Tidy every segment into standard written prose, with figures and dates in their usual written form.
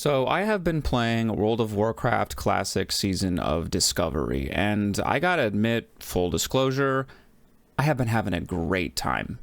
So I have been playing World of Warcraft Classic Season of Discovery, and I gotta admit, full disclosure, I have been having a great time.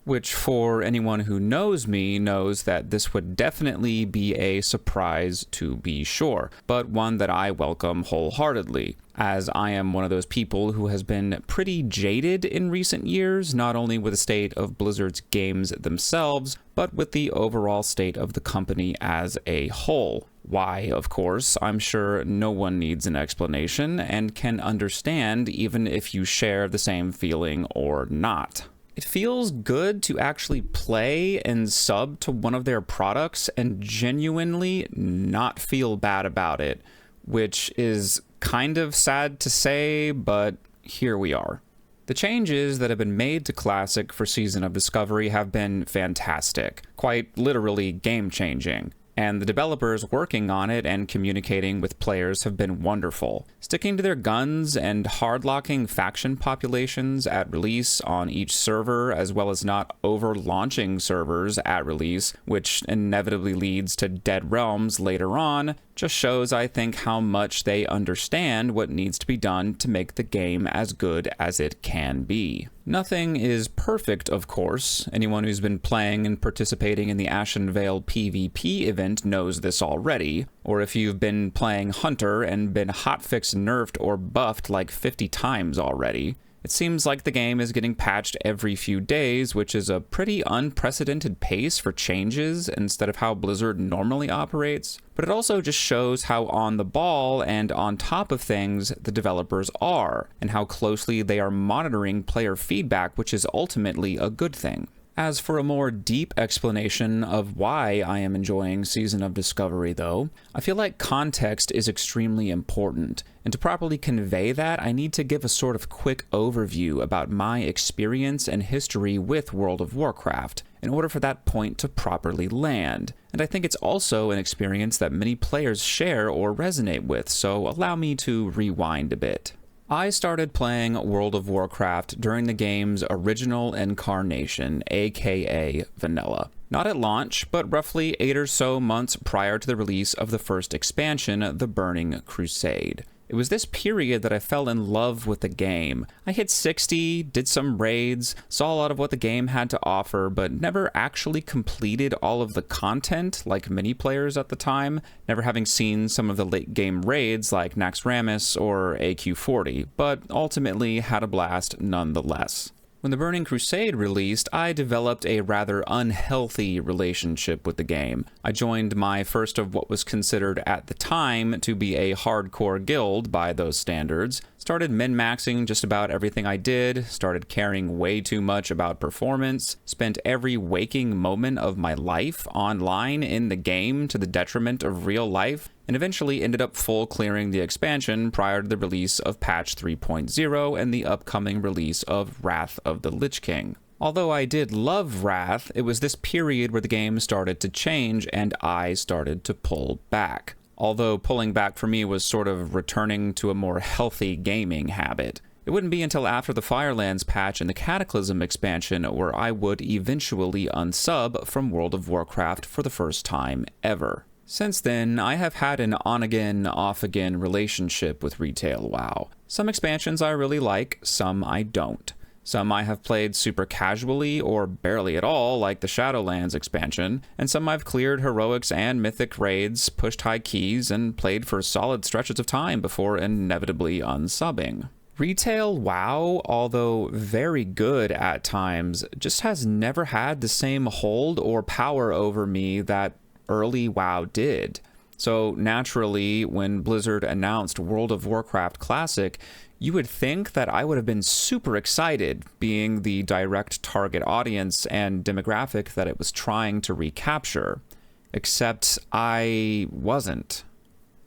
Which, for anyone who knows me, knows that this would definitely be a surprise to be sure, but one that I welcome wholeheartedly, as I am one of those people who has been pretty jaded in recent years, not only with the state of Blizzard's games themselves, but with the overall state of the company as a whole. Why, of course, I'm sure no one needs an explanation, and can understand even if you share the same feeling or not. It feels good to actually play and sub to one of their products and genuinely not feel bad about it, which is kind of sad to say, but here we are. The changes that have been made to Classic for Season of Discovery have been fantastic, quite literally game-changing. And the developers working on it and communicating with players have been wonderful. Sticking to their guns and hard-locking faction populations at release on each server, as well as not over-launching servers at release, which inevitably leads to dead realms later on, just shows, I think, how much they understand what needs to be done to make the game as good as it can be. Nothing is perfect, of course. Anyone who's been playing and participating in the Ashen Veil PvP event knows this already, or if you've been playing Hunter and been hotfix nerfed or buffed like 50 times already. It seems like the game is getting patched every few days, which is a pretty unprecedented pace for changes instead of how Blizzard normally operates, but it also just shows how on the ball and on top of things the developers are, and how closely they are monitoring player feedback, which is ultimately a good thing. As for a more deep explanation of why I am enjoying Season of Discovery, though, I feel like context is extremely important, and to properly convey that, I need to give a sort of quick overview about my experience and history with World of Warcraft, in order for that point to properly land. And I think it's also an experience that many players share or resonate with, so allow me to rewind a bit. I started playing World of Warcraft during the game's original incarnation, aka Vanilla. Not at launch, but roughly 8 or so months prior to the release of the first expansion, The Burning Crusade. It was this period that I fell in love with the game. I hit 60, did some raids, saw a lot of what the game had to offer, but never actually completed all of the content like many players at the time, never having seen some of the late game raids like Naxxramas or AQ40, but ultimately had a blast nonetheless. When The Burning Crusade released, I developed a rather unhealthy relationship with the game. I joined my first of what was considered at the time to be a hardcore guild by those standards, started min-maxing just about everything I did, started caring way too much about performance, spent every waking moment of my life online in the game to the detriment of real life, and eventually ended up full clearing the expansion prior to the release of patch 3.0 and the upcoming release of Wrath of the Lich King. Although I did love Wrath, it was this period where the game started to change and I started to pull back. Although pulling back for me was sort of returning to a more healthy gaming habit. It wouldn't be until after the Firelands patch and the Cataclysm expansion where I would eventually unsub from World of Warcraft for the first time ever. Since then, I have had an on-again, off-again relationship with retail WoW. Some expansions I really like, some I don't. Some I have played super casually or barely at all, like the Shadowlands expansion, and some I've cleared heroics and mythic raids, pushed high keys, and played for solid stretches of time before inevitably unsubbing. Retail WoW, although very good at times, just has never had the same hold or power over me that early WoW did. So naturally, when Blizzard announced World of Warcraft Classic, you would think that I would have been super excited, being the direct target audience and demographic that it was trying to recapture. Except I wasn't.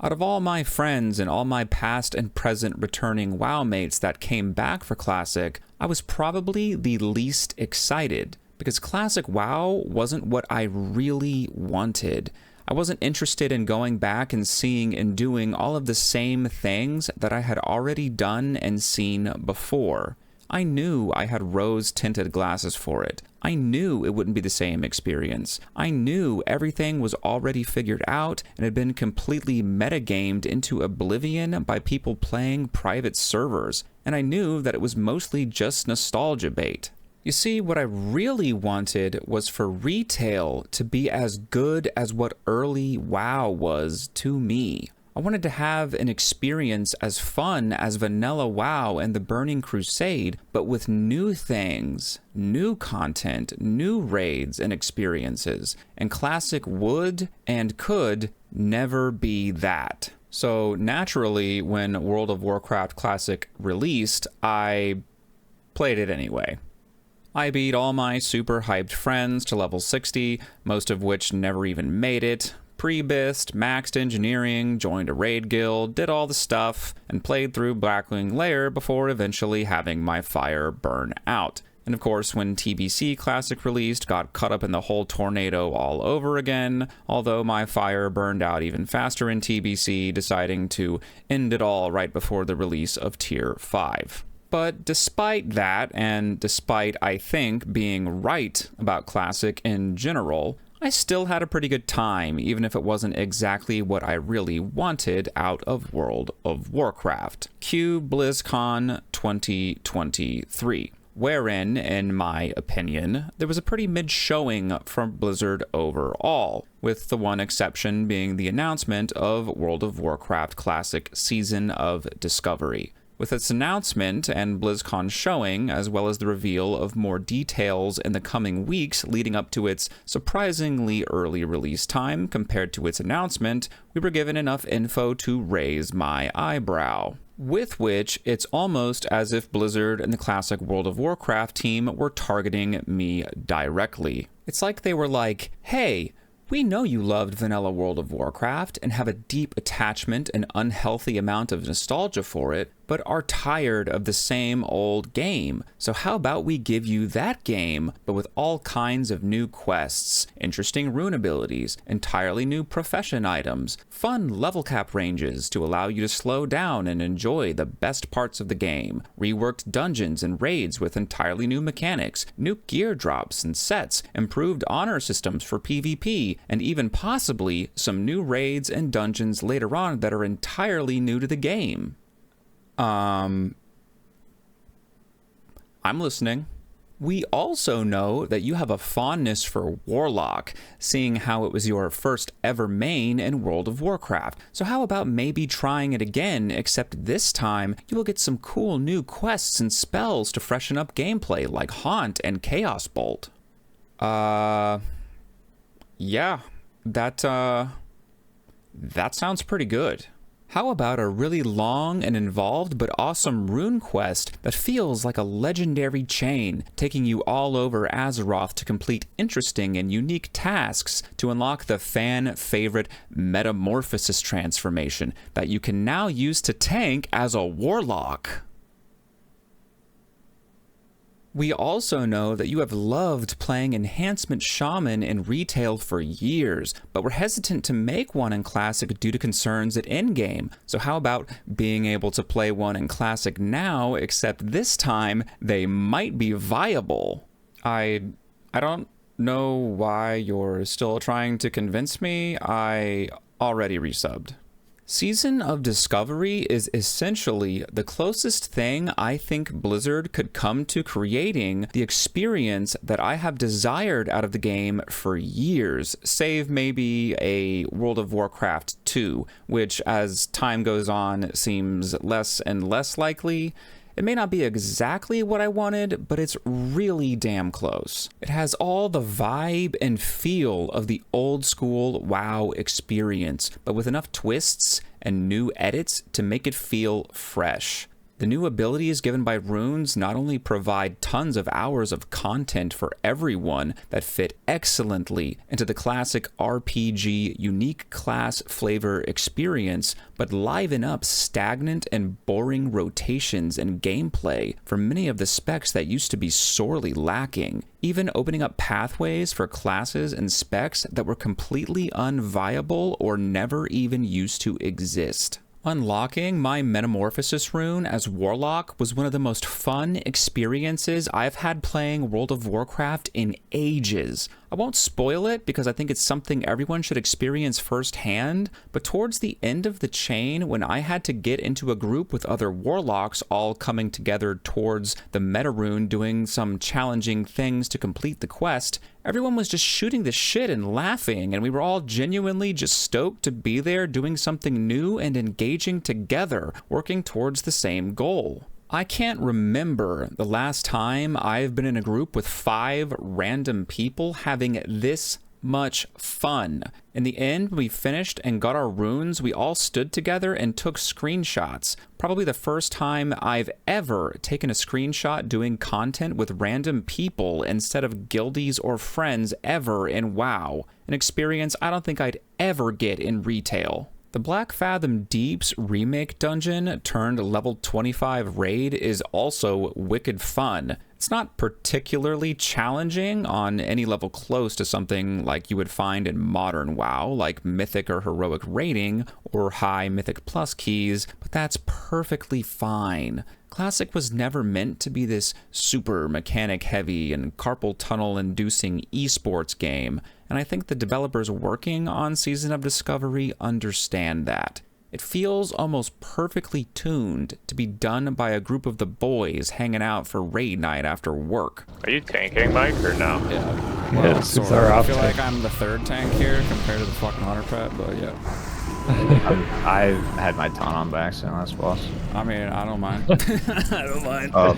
Out of all my friends and all my past and present returning WoW mates that came back for Classic, I was probably the least excited. Because Classic WoW wasn't what I really wanted. I wasn't interested in going back and seeing and doing all of the same things that I had already done and seen before. I knew I had rose-tinted glasses for it. I knew it wouldn't be the same experience. I knew everything was already figured out and had been completely metagamed into oblivion by people playing private servers, and I knew that it was mostly just nostalgia bait. You see, what I really wanted was for retail to be as good as what early WoW was to me. I wanted to have an experience as fun as vanilla WoW and the Burning Crusade, but with new things, new content, new raids and experiences, and Classic would and could never be that. So naturally, when World of Warcraft Classic released, I played it anyway. I beat all my super hyped friends to level 60, most of which never even made it. Pre-bist, maxed engineering, joined a raid guild, did all the stuff, and played through Blackwing Lair before eventually having my fire burn out. And of course, when TBC Classic released, got caught up in the whole tornado all over again, although my fire burned out even faster in TBC, deciding to end it all right before the release of Tier 5. But despite that, and despite, I think, being right about Classic in general, I still had a pretty good time, even if it wasn't exactly what I really wanted out of World of Warcraft. Cue BlizzCon 2023, wherein, in my opinion, there was a pretty mid-showing from Blizzard overall, with the one exception being the announcement of World of Warcraft Classic Season of Discovery. With its announcement and BlizzCon showing, as well as the reveal of more details in the coming weeks leading up to its surprisingly early release time compared to its announcement, we were given enough info to raise my eyebrow. With which, it's almost as if Blizzard and the classic World of Warcraft team were targeting me directly. It's like they were like, hey, we know you loved vanilla World of Warcraft and have a deep attachment and unhealthy amount of nostalgia for it, but are tired of the same old game. So how about we give you that game, but with all kinds of new quests, interesting rune abilities, entirely new profession items, fun level cap ranges to allow you to slow down and enjoy the best parts of the game, reworked dungeons and raids with entirely new mechanics, new gear drops and sets, improved honor systems for PvP, and even possibly some new raids and dungeons later on that are entirely new to the game. I'm listening. We also know that you have a fondness for Warlock, seeing how it was your first ever main in World of Warcraft. So how about maybe trying it again, except this time you will get some cool new quests and spells to freshen up gameplay like Haunt and Chaos Bolt. Yeah, that sounds pretty good. How about a really long and involved but awesome rune quest that feels like a legendary chain, taking you all over Azeroth to complete interesting and unique tasks to unlock the fan-favorite Metamorphosis transformation that you can now use to tank as a Warlock? We also know that you have loved playing Enhancement Shaman in retail for years, but were hesitant to make one in Classic due to concerns at endgame. So how about being able to play one in Classic now, except this time they might be viable? I don't know why you're still trying to convince me. I already resubbed. Season of Discovery is essentially the closest thing I think Blizzard could come to creating the experience that I have desired out of the game for years, save maybe a World of Warcraft 2, which as time goes on seems less and less likely. It may not be exactly what I wanted, but it's really damn close. It has all the vibe and feel of the old school WoW experience, but with enough twists and new edits to make it feel fresh. The new abilities given by runes not only provide tons of hours of content for everyone that fit excellently into the classic RPG unique class flavor experience, but liven up stagnant and boring rotations and gameplay for many of the specs that used to be sorely lacking, even opening up pathways for classes and specs that were completely unviable or never even used to exist. Unlocking my Metamorphosis rune as Warlock was one of the most fun experiences I've had playing World of Warcraft in ages. I won't spoil it because I think it's something everyone should experience firsthand, but towards the end of the chain, when I had to get into a group with other Warlocks all coming together towards the meta rune doing some challenging things to complete the quest, everyone was just shooting the shit and laughing, and we were all genuinely just stoked to be there doing something new and engaging together, working towards the same goal. I can't remember the last time I've been in a group with 5 random people having this much fun. In the end, we finished and got our runes, we all stood together and took screenshots. Probably the first time I've ever taken a screenshot doing content with random people instead of guildies or friends ever in WoW. An experience I don't think I'd ever get in retail. The Black Fathom Deeps remake dungeon turned level 25 raid is also wicked fun. It's not particularly challenging on any level close to something like you would find in modern WoW, like Mythic or Heroic raiding, or high Mythic Plus keys, but that's perfectly fine. Classic was never meant to be this super mechanic-heavy and carpal tunnel-inducing esports game, and I think the developers working on Season of Discovery understand that. It feels almost perfectly tuned to be done by a group of the boys hanging out for raid night after work. Are you tanking, Mike, or no? Yeah. Well, Yeah, sort of. I feel like I'm the 3rd tank here compared to the fucking hunter pet, but yeah. I had my taunt on by accident last boss. I mean, I don't mind. I don't mind. Oh,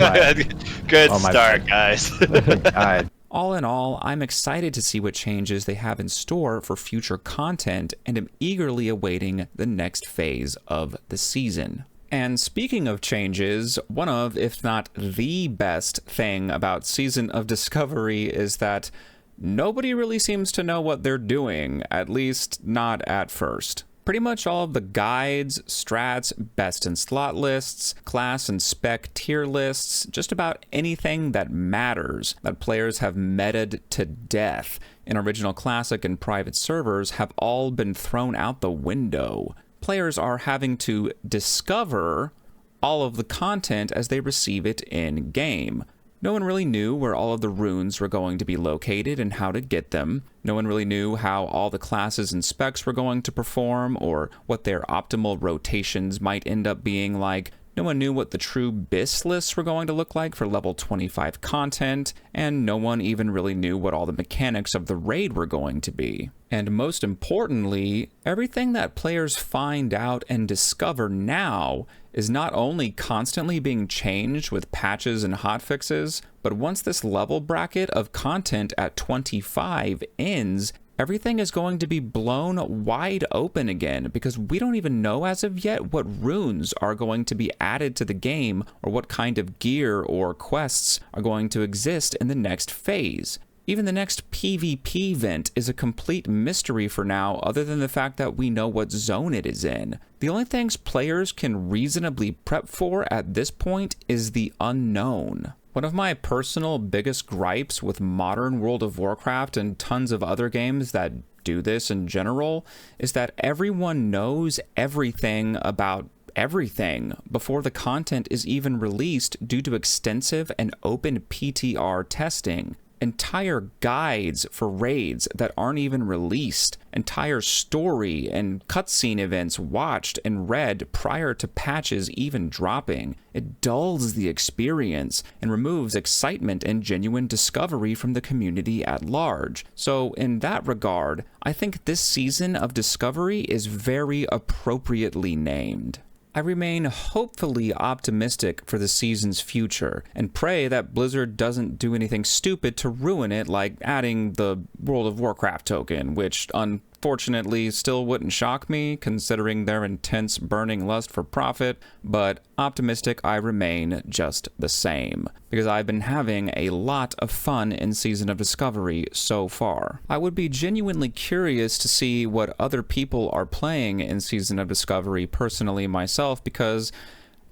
Good start, guys. God. All in all, I'm excited to see what changes they have in store for future content and am eagerly awaiting the next phase of the season. And speaking of changes, one of, if not the best thing about Season of Discovery is that nobody really seems to know what they're doing, at least not at first. Pretty much all of the guides, strats, best in slot lists, class and spec tier lists, just about anything that matters that players have meted to death in original classic and private servers have all been thrown out the window. Players are having to discover all of the content as they receive it in-game. No one really knew where all of the runes were going to be located and how to get them. No one really knew how all the classes and specs were going to perform or what their optimal rotations might end up being like. No one knew what the true BIS lists were going to look like for level 25 content, and no one even really knew what all the mechanics of the raid were going to be. And most importantly, everything that players find out and discover now is not only constantly being changed with patches and hotfixes, but once this level bracket of content at 25 ends, everything is going to be blown wide open again because we don't even know as of yet what runes are going to be added to the game or what kind of gear or quests are going to exist in the next phase. Even the next PvP event is a complete mystery for now, other than the fact that we know what zone it is in. The only things players can reasonably prep for at this point is the unknown. One of my personal biggest gripes with modern World of Warcraft and tons of other games that do this in general is that everyone knows everything about everything before the content is even released due to extensive and open PTR testing. Entire guides for raids that aren't even released, entire story and cutscene events watched and read prior to patches even dropping. It dulls the experience and removes excitement and genuine discovery from the community at large. So in that regard, I think this season of Discovery is very appropriately named. I remain hopefully optimistic for the season's future, and pray that Blizzard doesn't do anything stupid to ruin it, like adding the World of Warcraft token, which unfortunately still wouldn't shock me, considering their intense burning lust for profit, but optimistic I remain just the same, because I've been having a lot of fun in Season of Discovery so far. I would be genuinely curious to see what other people are playing in Season of Discovery personally myself, because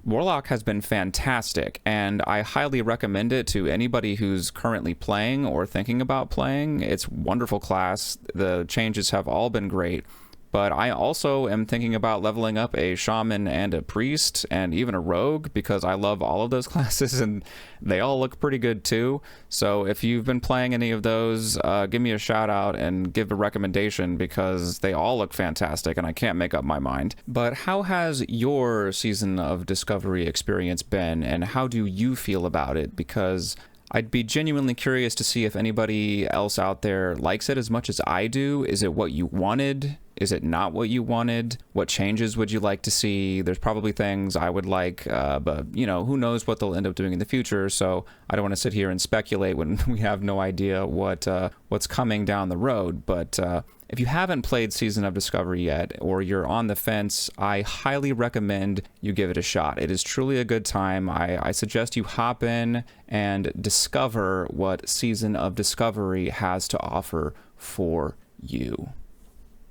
Warlock has been fantastic, and I highly recommend it to anybody who's currently playing or thinking about playing. It's wonderful class. The changes have all been great. But I also am thinking about leveling up a shaman and a priest and even a rogue because I love all of those classes and they all look pretty good too. So if you've been playing any of those, give me a shout out and give a recommendation because they all look fantastic and I can't make up my mind. But how has your Season of Discovery experience been and how do you feel about it? Because I'd be genuinely curious to see if anybody else out there likes it as much as I do. Is it what you wanted? Is it not what you wanted? What changes would you like to see? There's probably things I would like, but you know, who knows what they'll end up doing in the future. So I don't want to sit here and speculate when we have no idea what's coming down the road. But if you haven't played Season of Discovery yet, or you're on the fence, I highly recommend you give it a shot. It is truly a good time. I suggest you hop in and discover what Season of Discovery has to offer for you.